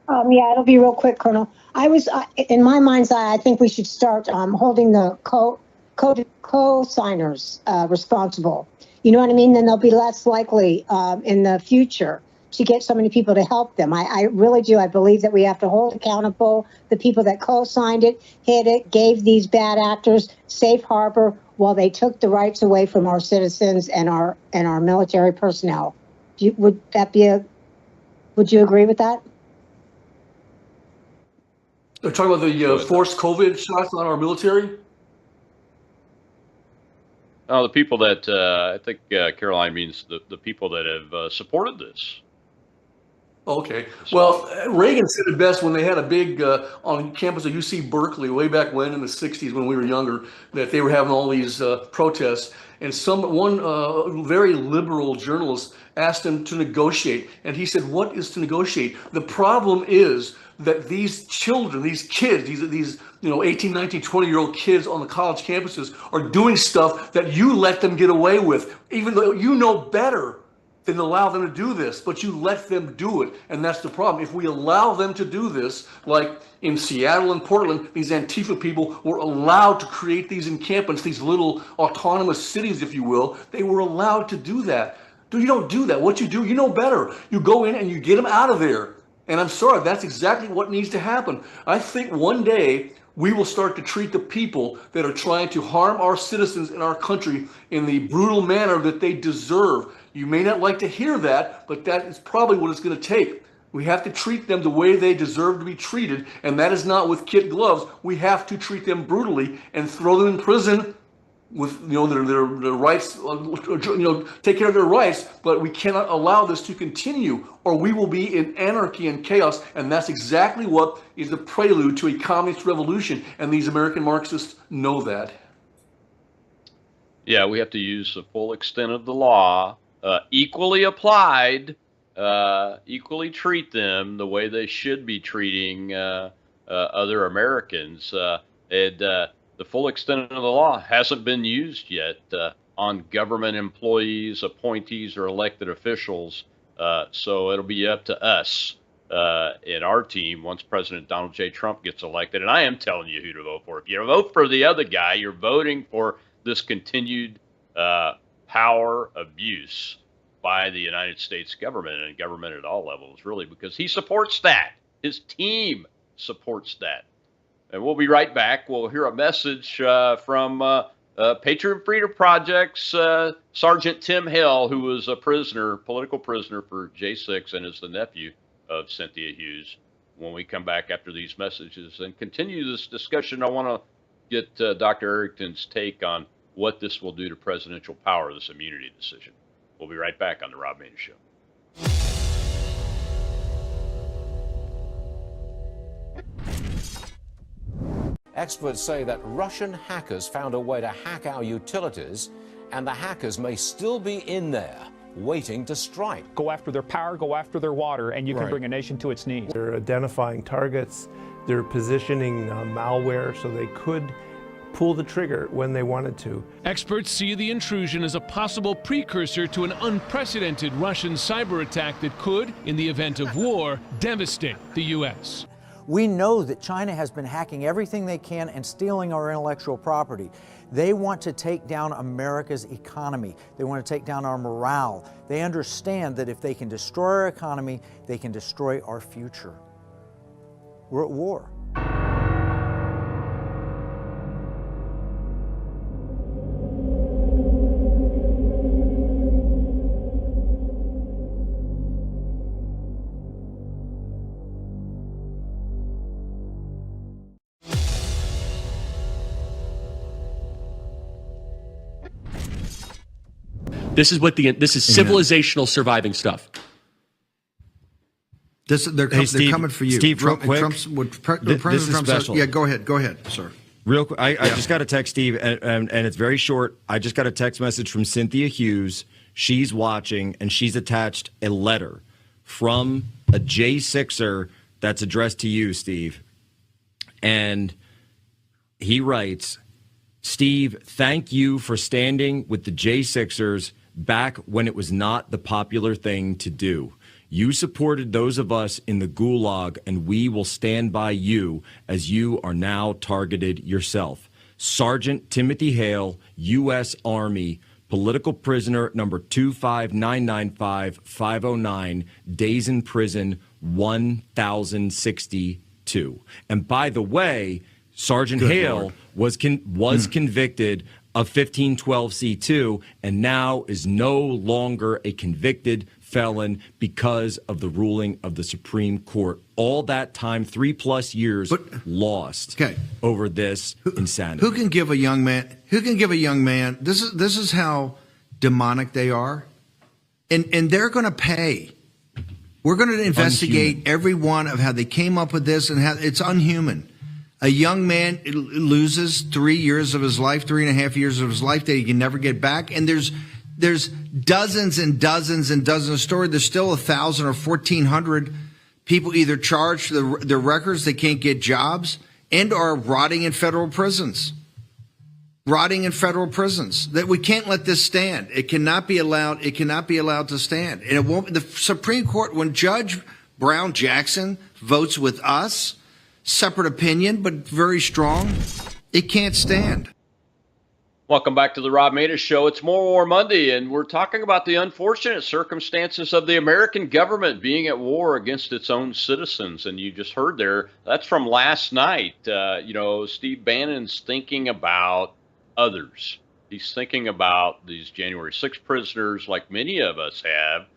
Yeah, it'll be real quick, Colonel. I was, in my mind's eye, I think we should start holding the co-signers responsible. You know what I mean? Then they'll be less likely in the future to get so many people to help them. I really do. I believe that we have to hold accountable the people that co-signed it, hid it, gave these bad actors safe harbor while they took the rights away from our citizens and our military personnel. Would you agree with that? They're talking about the forced COVID shots on our military? The people that I think Caroline means the people that have supported this. Okay. Well, Reagan said it best when they had a big on campus of UC Berkeley way back when in the 60s when we were younger, that they were having all these protests. And one very liberal journalist asked him to negotiate. And he said, what is to negotiate? The problem is that these children, these kids, these 18, 19, 20-year-old kids on the college campuses are doing stuff that you let them get away with, even though you know better than to allow them to do this, but you let them do it. And that's the problem. If we allow them to do this, like in Seattle and Portland, these Antifa people were allowed to create these encampments, these little autonomous cities, if you will. They were allowed to do that. You don't do that. What you do, you know better. You go in and you get them out of there. And I'm sorry, that's exactly what needs to happen. I think one day we will start to treat the people that are trying to harm our citizens in our country in the brutal manner that they deserve. You may not like to hear that, but that is probably what it's going to take. We have to treat them the way they deserve to be treated, and that is not with kid gloves. We have to treat them brutally and throw them in prison with their rights, take care of their rights, but we cannot allow this to continue, or we will be in anarchy and chaos, and that's exactly what is the prelude to a communist revolution, and these American Marxists know that. Yeah, we have to use the full extent of the law, equally applied, equally treat them the way they should be treating other Americans. And the full extent of the law hasn't been used yet on government employees, appointees, or elected officials. So it'll be up to us in our team once President Donald J. Trump gets elected. And I am telling you who to vote for. If you vote for the other guy, you're voting for this continued power abuse by the United States government and government at all levels, really, because he supports that. His team supports that. And we'll be right back. We'll hear a message from Patriot Freedom Project's Sergeant Tim Hale, who was a prisoner, political prisoner for J6 and is the nephew of Cynthia Hughes. When we come back after these messages and continue this discussion, I want to get Dr. Errington's take on what this will do to presidential power, this immunity decision. We'll be right back on the Rob Maness Show. Experts say that Russian hackers found a way to hack our utilities, and the hackers may still be in there waiting to strike. Go after their power, go after their water, and you can bring a nation to its knees. They're identifying targets, they're positioning malware so they could pull the trigger when they wanted to. Experts see the intrusion as a possible precursor to an unprecedented Russian cyber attack that could, in the event of war, devastate the U.S. We know that China has been hacking everything they can and stealing our intellectual property. They want to take down America's economy. They want to take down our morale. They understand that if they can destroy our economy, they can destroy our future. We're at war. This is civilizational surviving stuff. They're coming for you. Steve, real quick. President Trump says, yeah, go ahead, sir. Real quick, I just got a text, Steve, and it's very short. I just got a text message from Cynthia Hughes. She's watching, and she's attached a letter from a J6er that's addressed to you, Steve. And he writes, Steve, thank you for standing with the J6ers back when it was not the popular thing to do. You supported those of us in the gulag, and we will stand by you as you are now targeted yourself. Sergeant Timothy Hale, U.S. Army, political prisoner number 25995-509, days in prison 1062. And by the way, Sergeant Hale was convicted of 1512C2 and now is no longer a convicted felon because of the ruling of the Supreme Court. All that time, 3+ years lost over this insanity. Who can give a young man? This is how demonic they are, and they're going to pay. We're going to investigate every one of how they came up with this and how it's unhuman. A young man loses 3 years of his life, 3.5 years of his life that he can never get back. And there's dozens and dozens and dozens of stories. There's still 1,000 or 1,400 people either charged for their records, they can't get jobs, and are rotting in federal prisons. That we can't let this stand. It cannot be allowed. It cannot be allowed to stand. And it won't. The Supreme Court, when Judge Brown Jackson votes with us, separate opinion, but very strong, it can't stand. Welcome back to the Rob Maness Show. It's More War Monday, and we're talking about the unfortunate circumstances of the American government being at war against its own citizens. And you just heard there, that's from last night. Steve Bannon's thinking about others. He's thinking about these January 6th prisoners, like many of us have,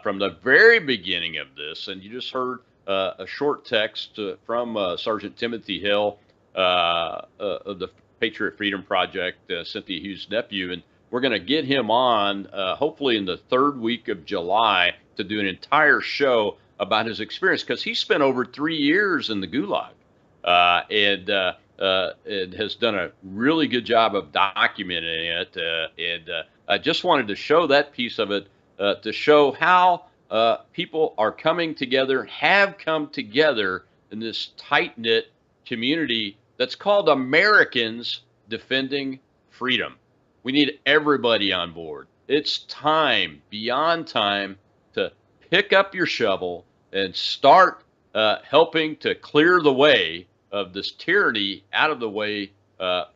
from the very beginning of this. And you just heard a short text from Sergeant Timothy Hill of the Patriot Freedom Project, Cynthia Hughes' nephew, and we're going to get him on hopefully in the third week of July to do an entire show about his experience, because he spent over 3 years in the gulag, and and has done a really good job of documenting it. I just wanted to show that piece of it to show how people are coming together, have come together in this tight-knit community that's called Americans Defending Freedom. We need everybody on board. It's time, beyond time, to pick up your shovel and start helping to clear the way of this tyranny out of the way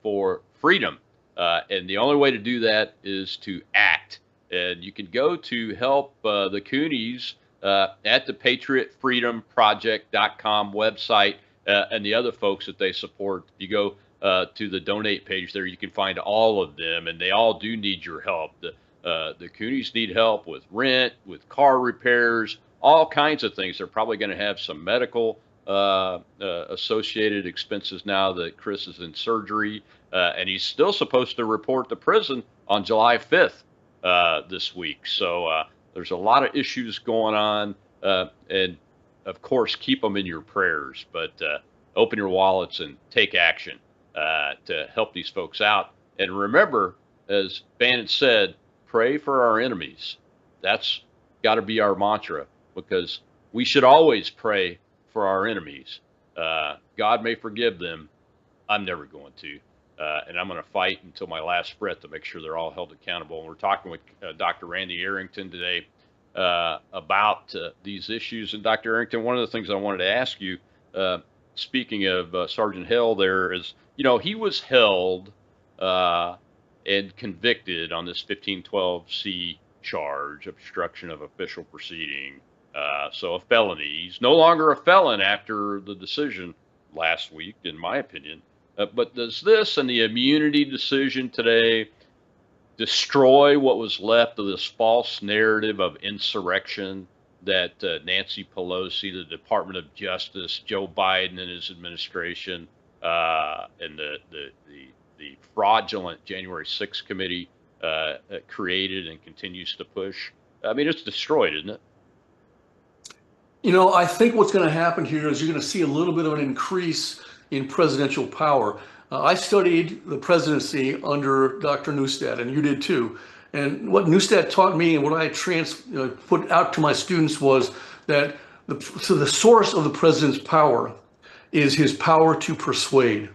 for freedom. And the only way to do that is to act. And you can go to help the Coonies at the PatriotFreedomProject.com website and the other folks that they support. You go to the donate page there, you can find all of them, and they all do need your help. The Coonies need help with rent, with car repairs, all kinds of things. They're probably going to have some medical associated expenses now that Chris is in surgery, and he's still supposed to report to prison on July 5th this week. So there's a lot of issues going on, and of course, keep them in your prayers, but open your wallets and take action to help these folks out. And remember, as Bannon said, pray for our enemies. That's got to be our mantra, because we should always pray for our enemies. God may forgive them. I'm never going to. And I'm going to fight until my last breath to make sure they're all held accountable. And we're talking with Dr. Randy Arrington today about these issues. And Dr. Arrington, one of the things I wanted to ask you, speaking of Sergeant Hill there, is, you know, he was held and convicted on this 1512C charge, obstruction of official proceeding. So a felony. He's no longer a felon after the decision last week, in my opinion. But does this and the immunity decision today destroy what was left of this false narrative of insurrection that Nancy Pelosi, the Department of Justice, Joe Biden and his administration, and the fraudulent January 6th committee created and continues to push? I mean, it's destroyed, isn't it? You know, I think what's going to happen here is you're going to see a little bit of an increase in presidential power. I studied the presidency under Dr. Neustadt, and you did too. And what Neustadt taught me and what I put out to my students was that the source of the president's power is his power to persuade.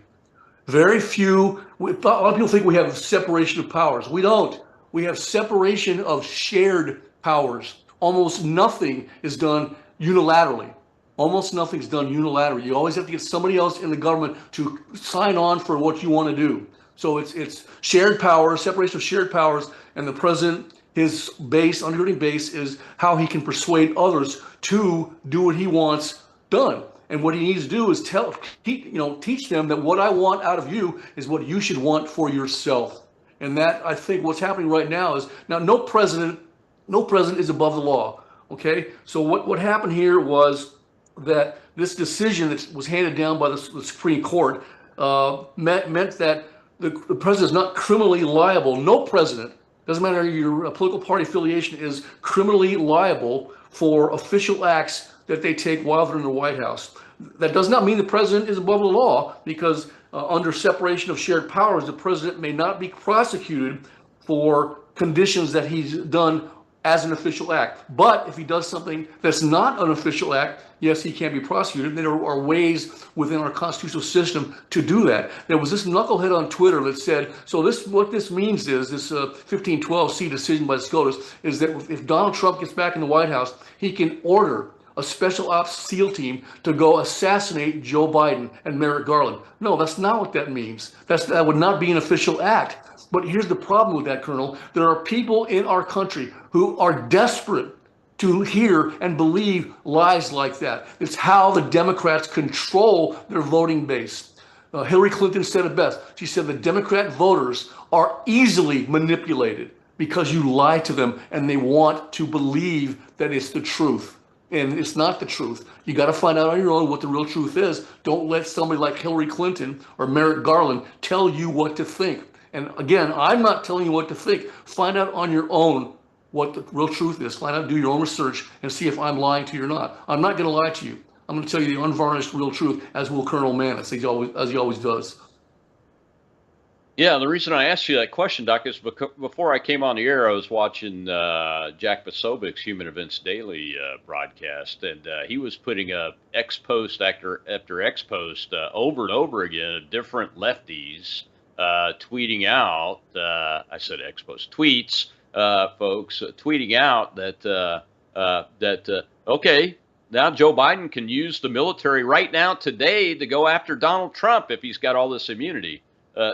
Very few, a lot of people think we have separation of powers. We don't. We have separation of shared powers. Almost nothing is done unilaterally. Almost nothing's done unilaterally. You always have to get somebody else in the government to sign on for what you want to do. So it's shared power, separation of shared powers, and the president, his base, undergirding base, is how he can persuade others to do what he wants done. And what he needs to do is teach them that what I want out of you is what you should want for yourself. And that, I think, what's happening right now is, now no president is above the law. Okay, so what happened here was that this decision that was handed down by the Supreme Court meant that the president is not criminally liable. No president, doesn't matter your political party affiliation, is criminally liable for official acts that they take while they're in the White House. That does not mean the president is above the law, because under separation of shared powers, the president may not be prosecuted for conditions that he's done as an official act. But if he does something that's not an official act, yes, he can be prosecuted. There are ways within our constitutional system to do that. There was this knucklehead on Twitter that said, so what this means is, this 1512C decision by the SCOTUS, is that if Donald Trump gets back in the White House, he can order a special ops SEAL team to go assassinate Joe Biden and Merrick Garland. No, that's not what that means. That would not be an official act. But here's the problem with that, Colonel. There are people in our country who are desperate to hear and believe lies like that. It's how the Democrats control their voting base. Hillary Clinton said it best. She said the Democrat voters are easily manipulated because you lie to them and they want to believe that it's the truth. And it's not the truth. You got to find out on your own what the real truth is. Don't let somebody like Hillary Clinton or Merrick Garland tell you what to think. And again, I'm not telling you what to think. Find out on your own what the real truth is. Find out, do your own research, and see if I'm lying to you or not. I'm not going to lie to you. I'm going to tell you the unvarnished real truth, as will Colonel Maness, as he always does. Yeah, the reason I asked you that question, Doc, is before I came on the air, I was watching Jack Posobiec's Human Events Daily broadcast, and he was putting up X post after X post over and over again of different lefties tweeting out. I said X post tweets, folks tweeting out that okay, now Joe Biden can use the military right now today to go after Donald Trump if he's got all this immunity.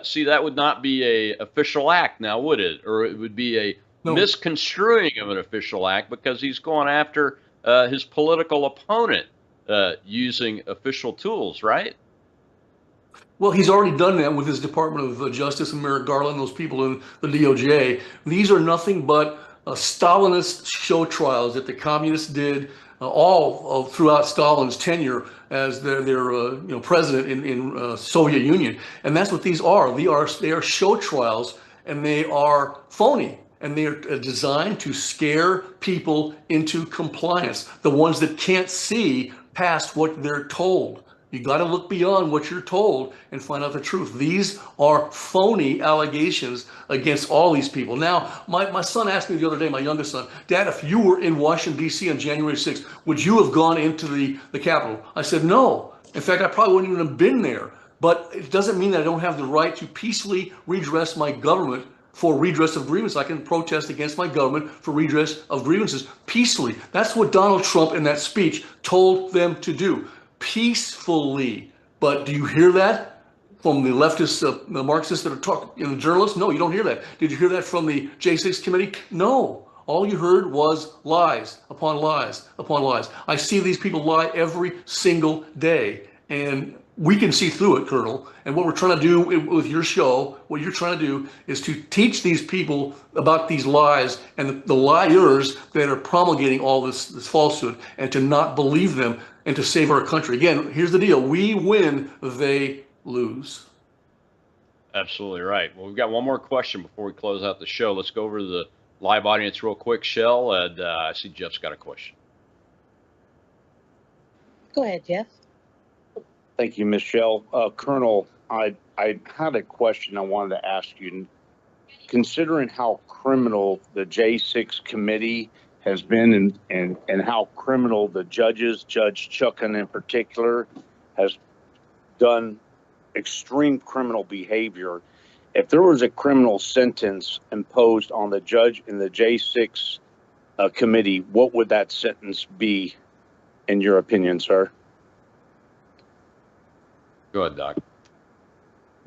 See, that would not be a official act now, would it? Or it would be a misconstruing of an official act because he's going after his political opponent using official tools, right? Well, he's already done that with his Department of Justice and Merrick Garland, those people in the DOJ. These are nothing but Stalinist show trials that the communists did all throughout Stalin's tenure as their president in Soviet Union, and that's what these are. They are show trials, and they are phony, and they are designed to scare people into compliance. The ones that can't see past what they're told. You got to look beyond what you're told and find out the truth. These are phony allegations against all these people. Now, my son asked me the other day, my youngest son, Dad, if you were in Washington, D.C. on January 6th, would you have gone into the Capitol? I said, no. In fact, I probably wouldn't even have been there. But it doesn't mean that I don't have the right to peacefully redress my government for redress of grievances. I can protest against my government for redress of grievances peacefully. That's what Donald Trump in that speech told them to do. Peacefully. But do you hear that from the leftists, the Marxists that are talking, the journalists? No, you don't hear that. Did you hear that from the J6 committee? No. All you heard was lies upon lies upon lies. I see these people lie every single day, and we can see through it, Colonel. And what we're trying to do with your show, what you're trying to do is to teach these people about these lies and the liars that are promulgating all this falsehood, and to not believe them and to save our country. Again, here's the deal. We win, they lose. Absolutely right. Well, we've got one more question before we close out the show. Let's go over to the live audience real quick, Shell. And I see Jeff's got a question. Go ahead, Jeff. Thank you, Ms. Shell. Colonel, I had a question I wanted to ask you. Considering how criminal the J6 committee has been and how criminal the judges, Judge Chuckin in particular, has done extreme criminal behavior, if there was a criminal sentence imposed on the judge in the J6 committee, what would that sentence be, in your opinion, sir? Go ahead, Doc.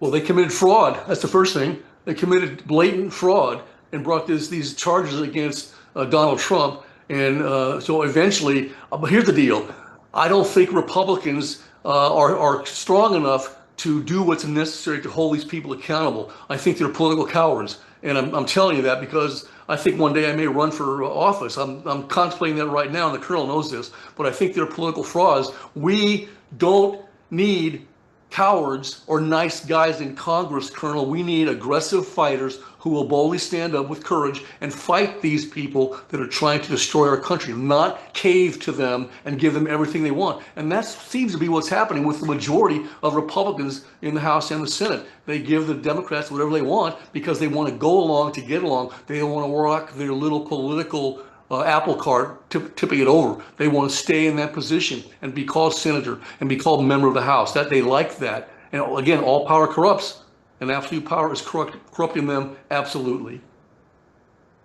Well, they committed fraud. That's the first thing. They committed blatant fraud and brought these charges against Donald Trump. And so eventually, here's the deal. I don't think Republicans are strong enough to do what's necessary to hold these people accountable. I think they're political cowards. And I'm telling you that because I think one day I may run for office. I'm contemplating that right now, and the Colonel knows this. But I think they're political frauds. We don't need cowards or nice guys in Congress, Colonel. We need aggressive fighters who will boldly stand up with courage and fight these people that are trying to destroy our country, not cave to them and give them everything they want. And that seems to be what's happening with the majority of Republicans in the House and the Senate. They give the Democrats whatever they want because they want to go along to get along. They don't want to rock their little political apple cart, tipping it over. They want to stay in that position and be called senator and be called member of the House. That they like that. And again, all power corrupts, and absolute power is corrupting them absolutely.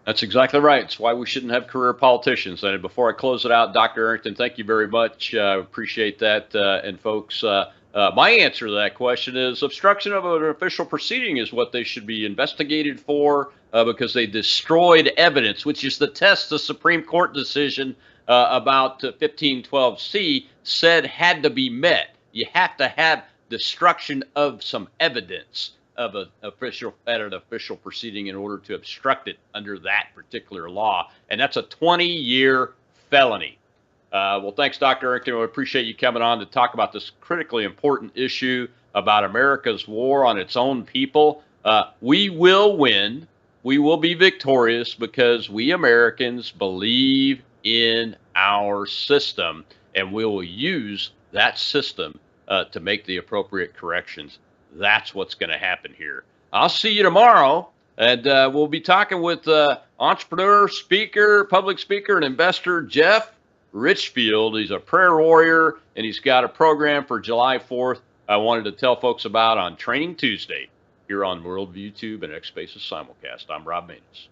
That's exactly right. It's why we shouldn't have career politicians. And before I close it out, Dr. Arrington, thank you very much. Appreciate that. And folks, my answer to that question is obstruction of an official proceeding is what they should be investigated for because they destroyed evidence, which is the test the Supreme Court decision about 1512C said had to be met. You have to have destruction of some evidence of an official proceeding in order to obstruct it under that particular law. And that's a 20-year felony. Well, thanks, Dr. Arrington. We appreciate you coming on to talk about this critically important issue about America's war on its own people. We will win. We will be victorious because we Americans believe in our system. and we will use that system to make the appropriate corrections. That's what's going to happen here. I'll see you tomorrow, and we'll be talking with entrepreneur, speaker, public speaker, and investor Jeff Richfield. He's a prayer warrior, and he's got a program for July 4th I wanted to tell folks about on Training Tuesday here on Worldview Tube and X Spaces Simulcast. I'm Rob Maness.